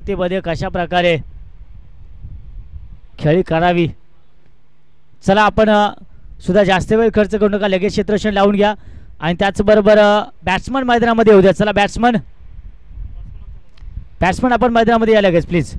युक्तीमध्ये कशा प्रकारे खेळी करावी. चला आपण सुद्धा जास्त वेळ खर्च करू नका, लगेच क्षेत्ररक्षण लावून घ्या आणि त्याचबरोबर बॅट्समन मैदानामध्ये येऊ द्या. चला बॅट्समन आपण मैदानामध्ये या लगेच प्लीज.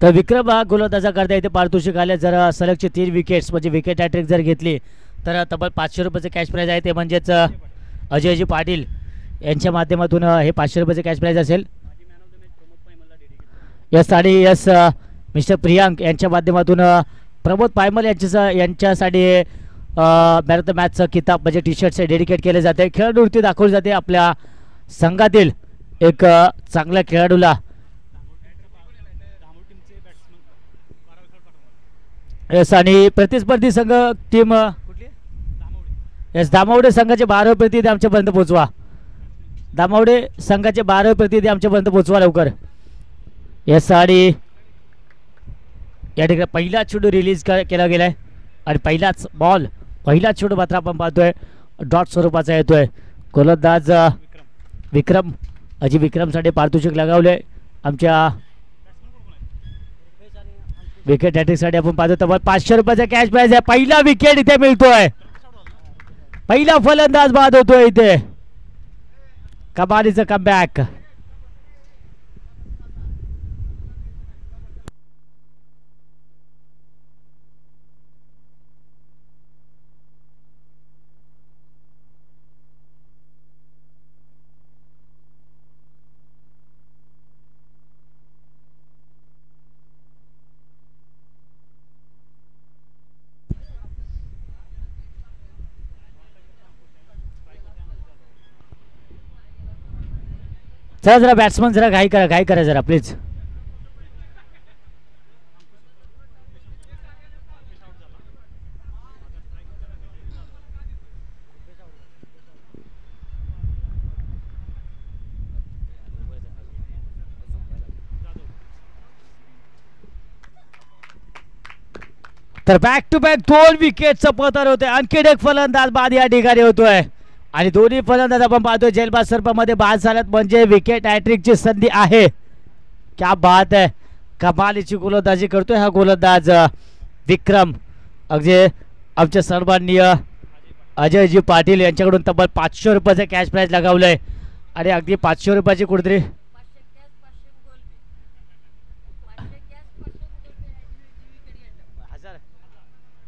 तर विक्रम हा गोलंदाजा करता इथे पारितोषिक आले. जर सलगचे 3 विकेट्स म्हणजे विकेट हॅट्रिक जर घेतली तर तब्बल 500 रुपयाचे कॅश प्राईज आहे. ते म्हणजेच अजयजी पाटील यांच्या माध्यमातून हे 500 रुपयाचे कॅश प्राईज असेल. यस आणि यस मिस्टर प्रियांक यांच्या माध्यमातून प्रमोद पायमल यांच्यासाठी मॅन ऑफ द मॅचचं किताब म्हणजे टी शर्ट्स डेडिकेट केले जाते. खेळाडूवृत्ती दाखवली जाते आपल्या संघातील एक चांगल्या खेळाडूला. यस आणि प्रतिस्पर्धी संघ टीम यस दामावडे संघाचे 12 प्रतिनिधी आमच्यापर्यंत पोहोचवा. दामावडे संघाचे 12 प्रतिनिधी आमच्यापर्यंत पोहोचवा लवकर. यस आणि या ठिकाणी पहिला चेंडू रिलीज केला गेलाय आणि पहिला चेंडू मात्र आपण पाहतोय डॉट स्वरूपाचा येतोय. गोलंदाज विक्रम विक्रमसाठी पारितोषिक लगावले आमच्या विकेट हॅट्रिकसाठी. आपण पाहतो तर 500 रुपयाचा कॅश प्राइज आहे. पहिला विकेट इथे मिळतोय, पहिला फलंदाज बाद होतोय इथे. कमालीचं कमबॅक. चला जरा बॅट्समन जरा घाई करा जरा प्लीज. तर बॅक टू बॅक 2 विकेटचं पतन होते. आणखी एक फलंदाज बाद या ठिकाणी होतोय आणि दोन्ही फलंदाज आपण पाहतोय जेलबाद सर्पामध्ये बाद झाल्यात म्हणजे विकेट हॅट्रिकची संधी आहे. क्या बात आहे, कमालीची गोलंदाजी करतोय हा गोलंदाज विक्रम. अगदी आमच्या सन्माननीय अजयजी पाटील यांच्याकडून तब्बल 500 रुपयाचे कॅश प्राइज लगावलंय आणि अगदी 500 रुपयाची कुठेतरी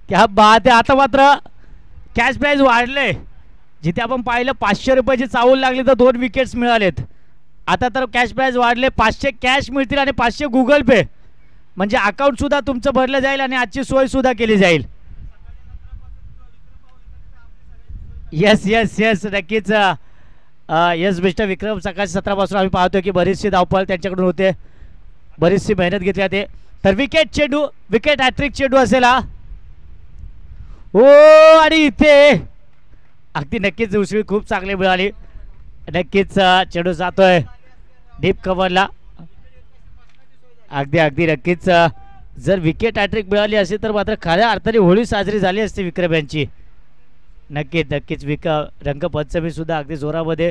क्या बात आहे. आता मात्र कॅश प्राइज वाढले. जिथे आपण पाहिलं 500 रुपयाची चावल लागली तर 2 विकेट्स मिळालेत. आता तर कॅश प्राइज वाढले, 500 कॅश मिळतील आणि 500 गुगल पे म्हणजे अकाउंट सुद्धा तुमचं भरलं जाईल आणि आजची सोय सुद्धा केली जाईल. यस यस यस नक्कीच. यस मिस्टर विक्रम सकाळी 17 पासून आम्ही पाहतोय की बरीचशी धावपळ त्यांच्याकडून होते, बरीचशी मेहनत घेतली जाते. तर विकेट हॅट्रिक चेंडू असेल हा. हो आणि इथे अगदी नक्कीच उसळी खूप चांगली मिळाली. नक्कीच चेंडू जातोय डीप कव्हरला. अगदी नक्कीच जर विकेट हॅट्रिक मिळाली असेल तर मात्र खऱ्या अर्थाने होळी साजरी झाली असती विक्रम यांची. नक्कीच रंगपंचमी सुद्धा अगदी जोरामध्ये.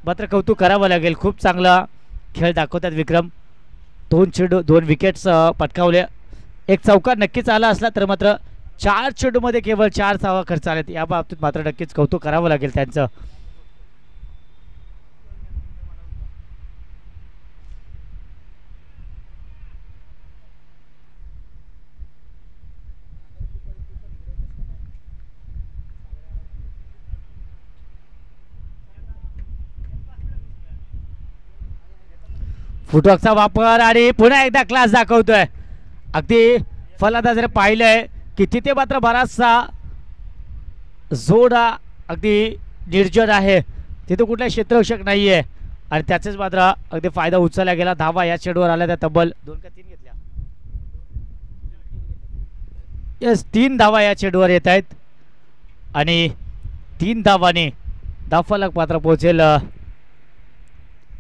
मात्र कौतुक करावं लागेल, खूप चांगला खेळ दाखवतात विक्रम. 2 विकेट्स पटकावले. एक चौकार नक्कीच आला असला तर मात्र 4 चेंडूमध्ये केवळ 4 धावा खर्च आलेत. या बाबतीत मात्र नक्कीच कौतुक करावं लागेल त्यांचं. फुटवर्कचा वापर आणि पुन्हा एकदा क्लास दाखवतोय. अगदी फलंदाजाने पाहिलंय की तिथे मात्र बराचसा जोड अगदी निर्जन आहे, तिथे कुठला क्षेत्ररक्षक नाही आहे आणि त्याचाच मात्र अगदी फायदा उचलला गेला. धावा या चेडूवर आल्या त्या तब्बल 2 का 3 घेतल्या. यस 3 धावा या चेडूवर येत आहेत आणि 3 धावाने धावफलक मात्र पोहोचेल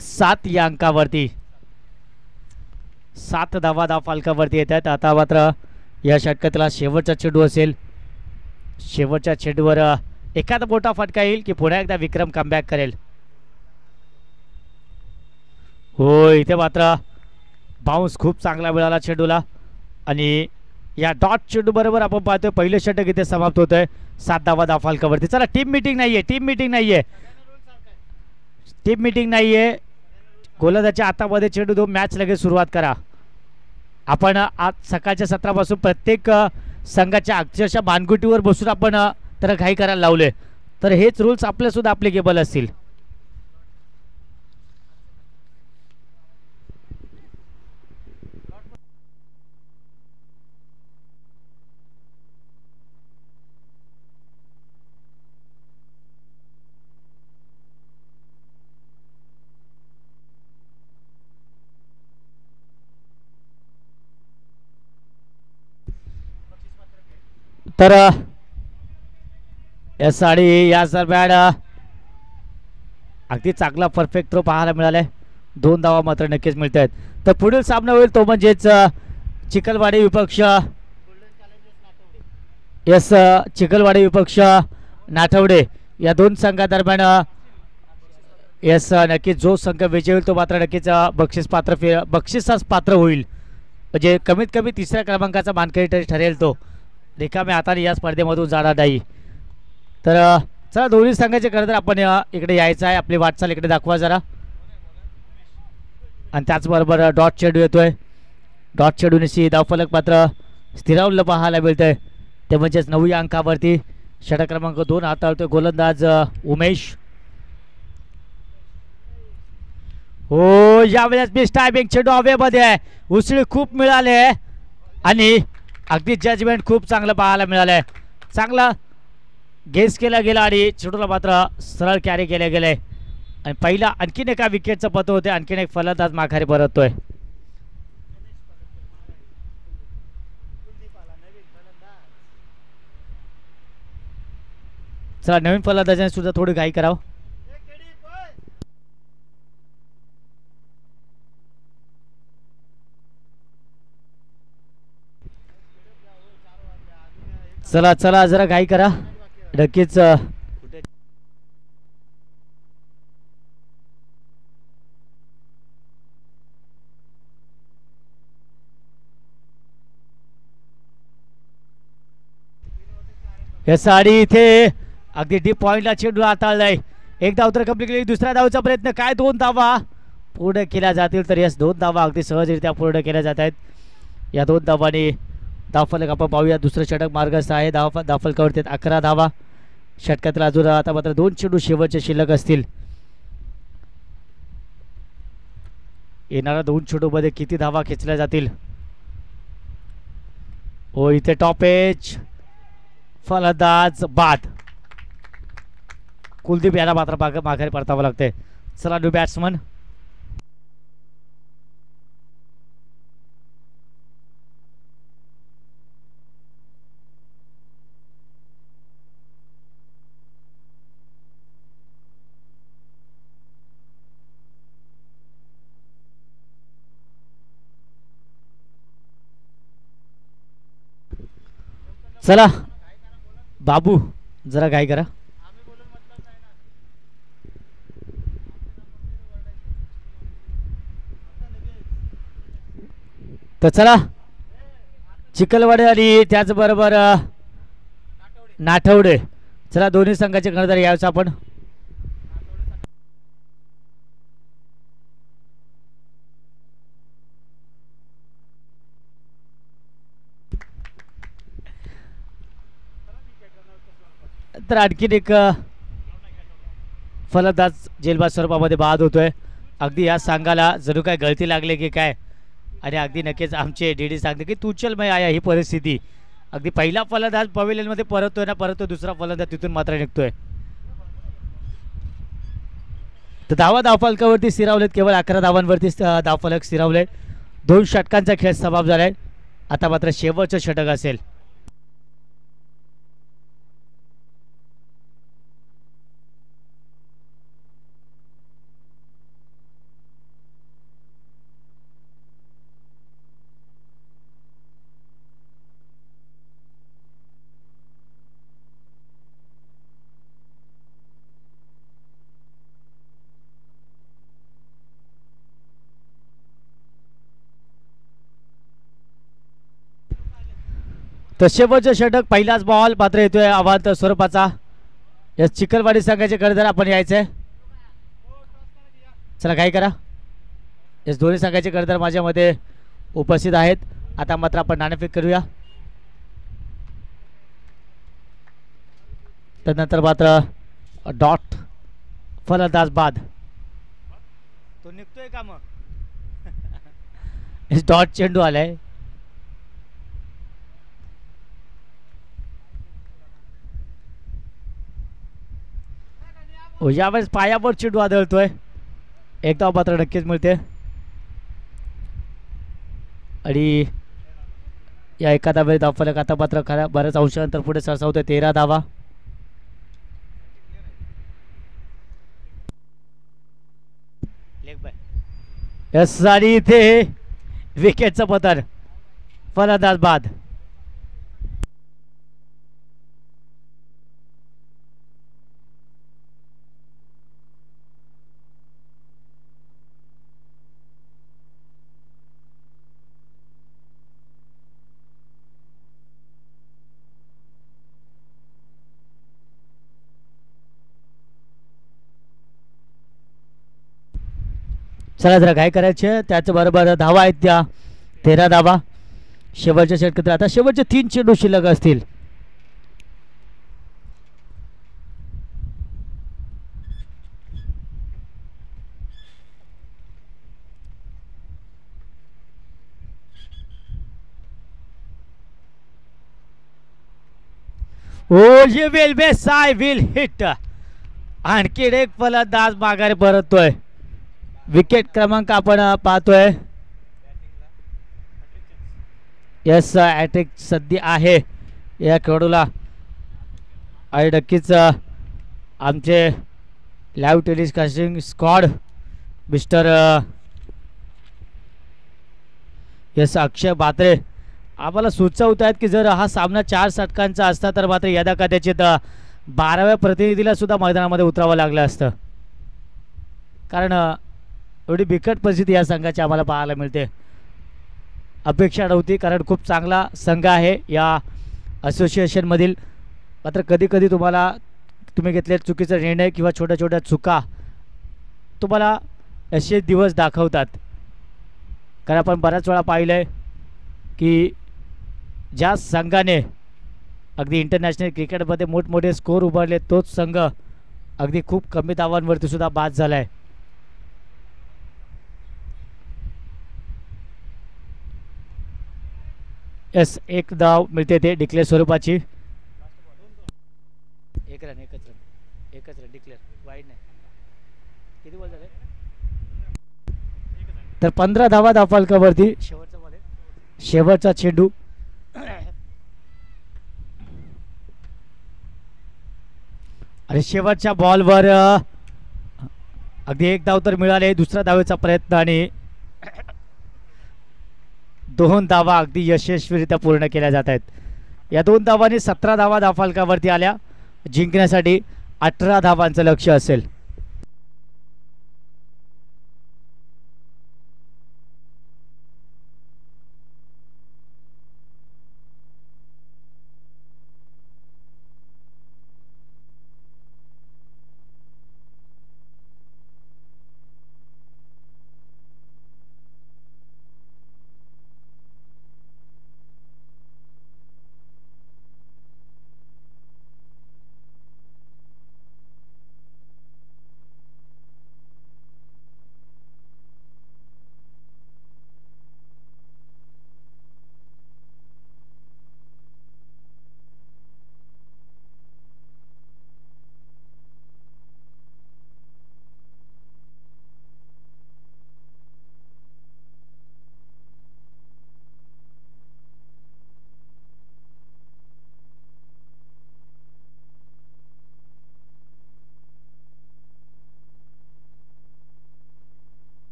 7 या अंकावरती. 7 धावा धावफलकावरती येत आहेत. आता मात्र या षटकातला शेवटचा चेंडू असेल. शेवटच्या चेंडूवर एखादा मोठा फटका येईल की पुन्हा एकदा विक्रम कमबॅक करेल. हो इथे मात्र बाउन्स खूप चांगला मिळाला चेंडूला आणि या डॉट चेंडू बरोबर आपण पाहतोय पहिलं षटक इथे समाप्त होत आहे 7 धावा धावफलकावरती. चला टीम मीटिंग नाहीये, टीम मीटिंग नाहीये, टीम मीटिंग नाहीये. गोलंदाजाच्या हातामध्ये चेंडू देऊन मॅच लगेच सुरुवात करा. आपण आज सकाळच्या सत्रापासून प्रत्येक संघाच्या अक्षरशः मानगुटीवर बसून आपण तर घाई करायला लावले, तर हेच रूल्स आपल्या सुद्धा ॲप्लिकेबल असतील. तर या साडी या दरम्यान अगदी चांगला परफेक्ट थ्रो पाहायला मिळालाय. 2 धावा मात्र नक्कीच मिळत आहेत. तर पुढील सामना होईल तो म्हणजेच चिखलवाडी विपक्ष चिखलवाडी विपक्ष नाठवडे या 2 संघादरम्यान. नक्कीच जो संघ विजय होईल तो मात्र नक्कीच बक्षिसास पात्र होईल. म्हणजे कमीत कमी 3ऱ्या क्रमांकाचा मानकरी ठरेल तो. रिकाम्या हाताने या स्पर्धेमधून जाणार नाही. तर चला दोन्ही संघाचे खरं तर आपण इकडे यायचं आहे. आपली वाटचाल इकडे दाखवा जरा. आणि त्याचबरोबर डॉट चेंडू येतोय. डॉट चेंडूनिशी धावफलक मात्र स्थिरावलं पाहायला मिळतंय. ते म्हणजेच 9 या अंकावरती षटक क्रमांक 2 हाताळतोय गोलंदाज उमेश. हो यावेळेस बेस्ट टायमिंग चेंडू हवेमध्ये आहे. उसळी खूप मिळाले आणि अगदी जजमेंट खूप चांगलं पाहायला मिळालंय. चांगला गेस केला गेला आणि चेंडूला मात्र सरळ कॅरी केले गेले आणि पहिला आणखीन एका विकेटचं पत होते. आणखीन एक फलंदाज माघारी परततोय. चला नवीन फलंदाजाने सुद्धा थोडी घाई करावं. चला चला जरा घाई करा नक्कीच. या साडी इथे अगदी डीप पॉइंटला चेंडू हाताळलाय. एक धाव तर कंप्लीट केली. दुसऱ्या धावचा प्रयत्न काय 2 धावा पूर्ण केल्या जातील. तर यस 2 धावा अगदी सहजरित्या पूर्ण केल्या जात आहेत. या 2 धावांनी धावफलक आपण पाहूया. दुसरं षटक मार्गस्थ आहे. धावफलकावरती 11 धावा. षटकातील अजून आता मात्र 2 चेंडू शेवटचे शिल्लक असतील. येणाऱ्या 2 चेंडूमध्ये किती धावा खेचल्या जातील. हो इथे टॉप एज फलंदाज बाद. कुलदीप याला मात्र माघारी परतावं लागते. चला न्यू बॅट्समन. चला बाबू जरा घाई करा. तर चला चिखलवाडी आणि त्याचबरोबर नाठवडे. चला दोन्ही संघाचे खरं यायचं आपण. तर आणखीन एक फलंदाज जेलबाद स्वरूपामध्ये बाद होतोय. अगदी या संघाला जणू काय गळती लागले की काय. आणि अगदी नक्कीच आमचे डीडी सांगते की तू चल मग आया ही परिस्थिती. अगदी पहिला फलंदाज पवेलियनमध्ये परततोय ना, परत तो दुसरा फलंदाज तिथून मात्र निघतोय. तर धावफलकावरती स्थिरावलेत, केवळ 11 धावांवरती धावफलक स्थिरावले. 2 षटकांचा खेळ समाप्त झालाय. आता मात्र शेवटचं षटक असेल. तर शेवटचं षटक, पहिलाच बॉल मात्र येतोय अवांतर स्वरूपाचा. या चिखलवाडी संघाचे कर्णधार आपण यायचंय. चला काय करा. या दोन्ही संघाचे कर्णधार माझ्यामध्ये उपस्थित आहेत. आता मात्र आपण नाणेफेक करूया. त्यानंतर मात्र डॉट फलंदाज बाद. तो निघतोय का मग. डॉट चेंडू आलाय. यावेळेस पायावर चेंडू आदळतोय. एक धाव मात्र नक्कीच मिळते. आणि या एका धावेत धावफलक आता मात्र खऱ्या बऱ्याच अंशानंतर पुढे सरसावतोय. 13 धावा. यस, आणि इथे विकेटचं पतन. फलंदाज बाद. चला जरा काय करायचे. त्याचबरोबर धावा आहेत त्या 13 धावा. शेवटच्या षटकात आता शेवटचे 3 चेंडू शिल्लक असतील. ओ ये will miss, I will hit. आणखी एक फलंदाज माघारी परततोय. विकेट क्रमांक आपण पाहतोय. यस, अटॅक सध्या आहे या खेळाडूला. आणि नक्कीच आमचे लाईव्ह टेलिकास्टिंग स्क्वॉड मिस्टर यस अक्षय बात्रे आम्हाला सुचवत आहेत की जर हा सामना 4 षटकांचा असता तर मात्र यदा कदाचित 12व्या प्रतिनिधीला सुद्धा मैदानामध्ये उतरावं लागलं असतं. कारण एवढी बिकट परिस्थिती या संघाची आम्हाला पाहायला मिळते. अपेक्षा नव्हती, कारण खूप चांगला संघ आहे या असोसिएशनमधील. मात्र कधी कधी तुम्ही घेतलेले चुकीचा निर्णय किंवा छोट्या छोट्या चुका तुम्हाला असे दिवस दाखवतात. कारण आपण बऱ्याच वेळा पाहिलं आहे की ज्या संघाने अगदी इंटरनॅशनल क्रिकेटमध्ये मोठमोठे स्कोर उभारले तोच संघ अगदी खूप कमी धावांवरती सुद्धा बाद झाला आहे. यस, एक धाव मिळते ते डिक्लेअर स्वरूपाची. एकच रन डिक्लेअर, वाईड नाही. किती बॉल झाले. तर 15 धावा धावफलकावरती. शेवटचा बॉल आहे, शेवटचा चेंडू. आणि शेवटच्या बॉलवर अगदी एक धाव तर मिळाले. दुसऱ्या धावेचा प्रयत्न आणि 2 धावा अगदी यशस्वीरित्या पूर्ण केल्या जात आहेत. या 2 धावांनी 17 धावा धावफलकावरती आल्या. जिंकण्यासाठी 18 धावांचं लक्ष्य असेल.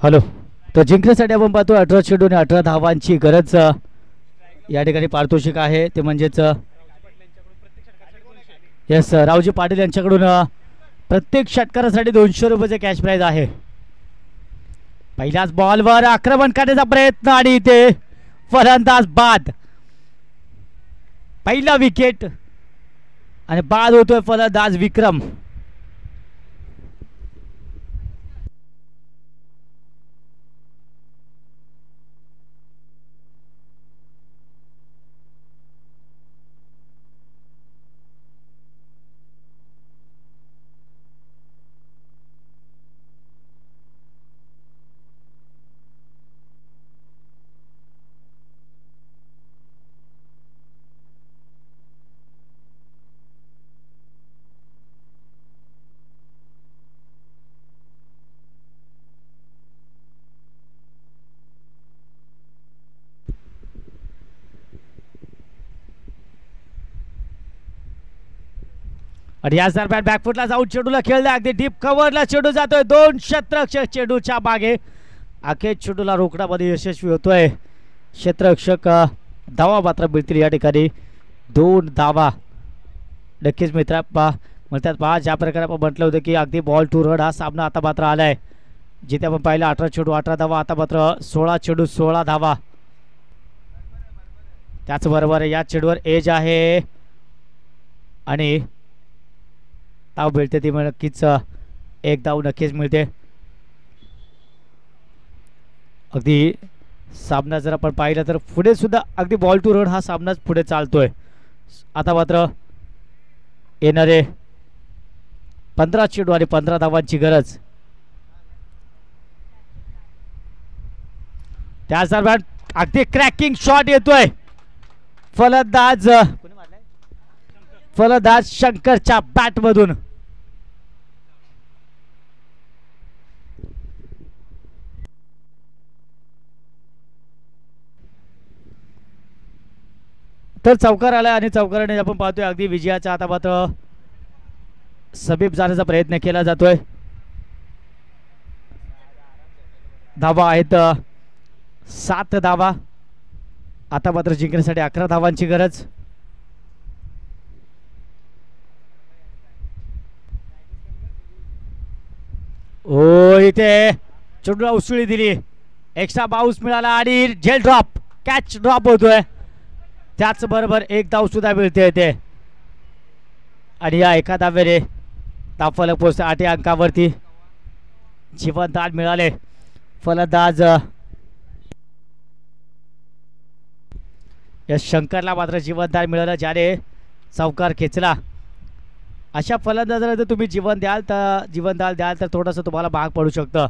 हॅलो. तर जिंकण्यासाठी आपण पाहतो 18 चेंडू आणि 18 धावांची गरज या ठिकाणी पारितोषिक आहे ते म्हणजेच यस रावजी पाटील यांच्याकडून प्रत्येक षटकारासाठी 200 रुपयाचे कॅश प्राइज आहे. पहिल्याच बॉलवर आक्रमण करण्याचा प्रयत्न आणि इथे फलंदाज बाद. पहिला विकेट आणि बाद होतोय फलंदाज विक्रम. आणि याच दरम्यान बॅकफुटला जाऊन चेंडूला खेळला अगदी डीप कव्हरला चेंडू जातोय. 2 क्षेत्ररक्षक चेंडूच्या मागे. अखेर चेंडूला रोखण्यामध्ये यशस्वी होतोय क्षेत्ररक्षक. धावा मात्र मिळतील या ठिकाणी 2 धावा. नक्कीच मित्रा म्हणतात पहा ज्या प्रकारे आपण म्हटलं होतं की अगदी बॉल टू रन हा सामना आता मात्र आलाय. जिथे आपण पाहिलं 18 चेंडू 18 धावा, आता मात्र 16 चेंडू 16 धावा. त्याचबरोबर या चेंडूवर एज आहे आणि धाव मिळते ती नक्कीच एक धाव नक्कीच मिळते. अगदी सामना जर आपण पाहिला तर पुढे सुद्धा अगदी बॉल टू रन हा सामनाच पुढे चालतोय. आता मात्र येणारे 15 चेंडू आणि 15 धावांची गरज. त्याच दरम्यान अगदी क्रॅकिंग शॉट येतोय. फलंदाज शंकरच्या बॅट मधून. तर चौकार आलाय आणि चौकाराने आपण पाहतोय अगदी विजयाचा आता मात्र समीप जाण्याचा प्रयत्न केला जातोय. धावा आहेत 7 धावा. आता मात्र जिंकण्यासाठी 11 धावांची गरज. ओ इथे चेंडूला उसळी दिली. एक्स्ट्रा बाउन्स मिळाला आणि झेल ड्रॉप कॅच ड्रॉप होतोय. त्याचबरोबर एक धाव सुद्धा मिळते इथे आणि या एका धावेने धावफलक पोहोचते 8 अंकावरती. जीवनदान मिळाले. फलंदाज या शंकरला मात्र जीवनदान मिळालं ज्याने चौकार खेचला. अशा फलंदाजाला जर तुम्ही जीवनदान द्याल तर थोडंसं तुम्हाला भाग पडू शकतं.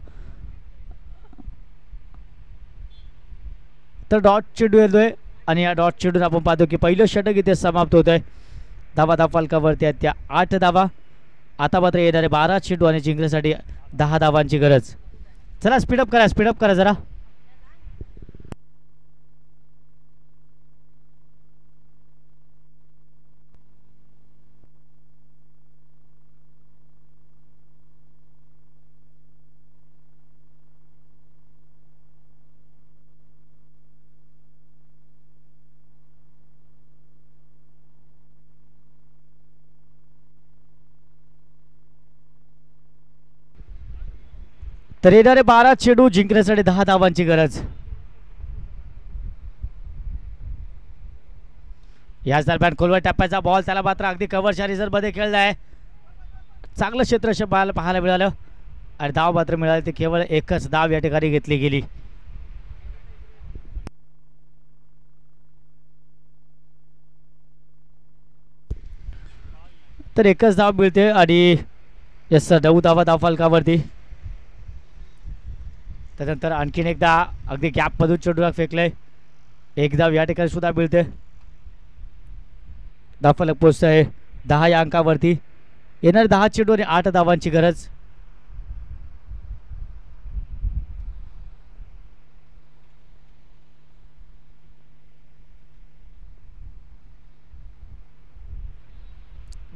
तर डॉट चेंडू येतोय आणि या डॉट चेंडून आपण पाहतो की पहिलं षटक इथे समाप्त होत आहे. धावा धावफलकावरती आहेत त्या 8 धावा. आता मात्र येणारे 12 चेंडू आणि जिंकण्यासाठी 10 धावांची गरज. चला स्पीडअप करा जरा. तर येणारे 12 चेंडू जिंकण्यासाठी 10 धावांची गरज. याच दरम्यान खोलवर टप्प्याचा बॉल त्याला मात्र अगदी कव्हरच्या रिझल्टमध्ये खेळलाय. चांगलं क्षेत्ररक्षक पाहायला मिळालं आणि धाव मात्र मिळाले ते केवळ एकच धाव या ठिकाणी घेतली गेली. तर एकच धाव मिळते आणि यस 9 धावा धावफलकावरती. त्यानंतर आणखीन एकदा अगदी गॅपमधून चेंडूला फेकलंय. एक धाव या ठिकाणी सुद्धा मिळते. धावफलक पोहोचत आहे 10 या अंकावरती. येणारे 10 चेंडू आणि 8 धावांची गरज.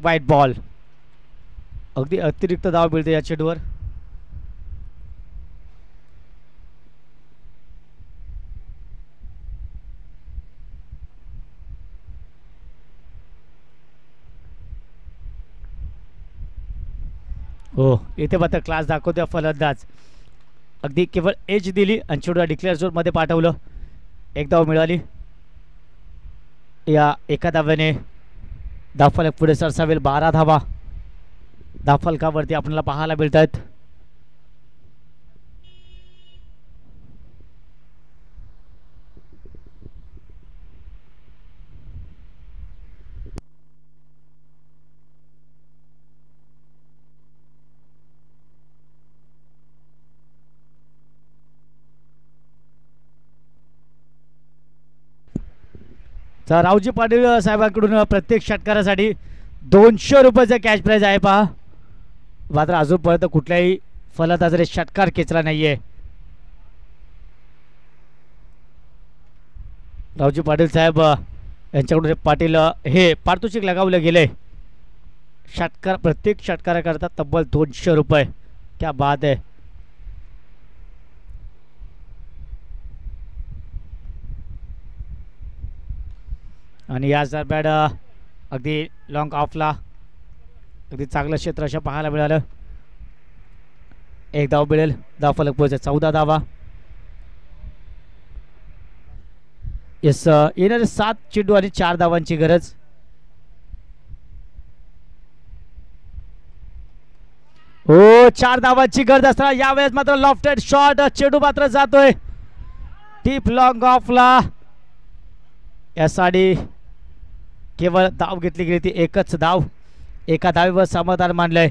वाईट बॉल. अगदी अतिरिक्त धाव मिळते या चेंडूवर. हो, इथे मात्र क्लास दाखवतोय फलंदाज. अगदी केवळ एज दिली आणि चेंडूला डिक्लेअर झोनमध्ये पाठवलं. एक धाव मिळाली. या एका धाव्याने धावफलक पुढे सरसावेल. 12 धावा धावफलकावरती आपल्याला पाहायला मिळत आहेत. तर रावजी पाटील साहेबांकडून प्रत्येक षटकारासाठी 200 रुपयाचा कॅश प्राइज आहे. पहा मात्र अजूनपर्यंत कुठल्याही फलंदाजाने षटकार खेचला नाहीये. रावजी पाटील साहेब यांच्याकडून पाटील हे पारितोषिक लगावलं गेले. षटकार प्रत्येक षटकाराकरता तब्बल 200 रुपये. क्या बात आहे. आणि याच दरम्यान अगदी लॉंग ऑफला अगदी चांगलं क्षेत्र अशा पाहायला मिळालं. एक धाव मिळेल. धावफलक पोहोचेल 14 धावा. येस येणारे 7 चेंडू आणि 4 धावांची गरज. हो 4 धावांची गरज असताना यावेळेस मात्र लॉफ्टेड शॉट. चेंडू मात्र जातोय डीप लॉंग ऑफला. यासाठी केवळ धाव घेतली गेली ती एकच धाव. एका धावेवर समाधान मानलंय.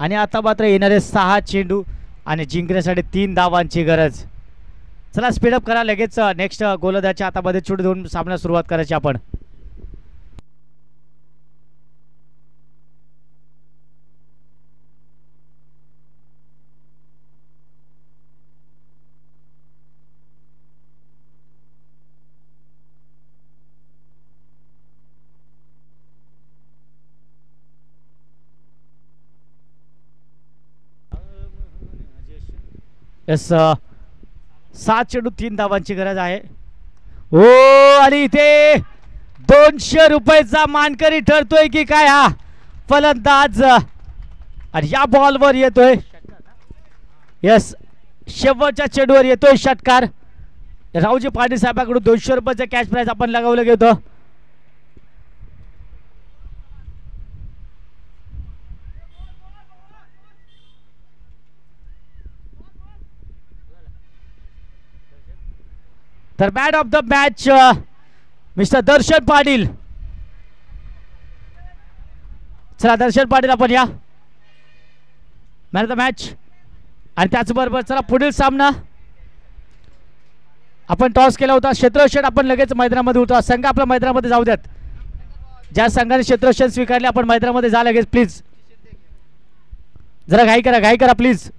आणि आता मात्र येणारे 6 चेंडू आणि जिंकण्यासाठी 3 धावांची गरज. चला स्पीडअप करा. लगेच नेक्स्ट गोलंदाजाच्या हातामध्ये चेंडू देऊन सामन्याला सुरुवात करायची आपण. येस 7 चेंडू 3 धावांची गरज आहे. हो आणि इथे 200 रुपयाचा मानकरी ठरतोय की काय हा फलंदाज. आणि या बॉलवर येतोय. येस शेवटच्या चेंडूवर येतोय षटकार. रावजी पाटील साहेबांकडून 200 रुपयाचा कॅश प्राइज आपण लगावलं गेलं. तर man of the match mister Darshan Patil. चला दर्शन पाटील आपण या मॅन ऑफ द मॅच. आणि त्याचबरोबर चला पुढील सामना आपण टॉस केला होता. क्षेत्ररक्षण आपण लगेच मैदानामध्ये होतो. संघ आपला मैदानामध्ये जाऊ द्यात. ज्या संघाने क्षेत्ररक्षण स्वीकारले आपण मैदानामध्ये जा लगेच प्लीज. जरा घाई करा प्लीज.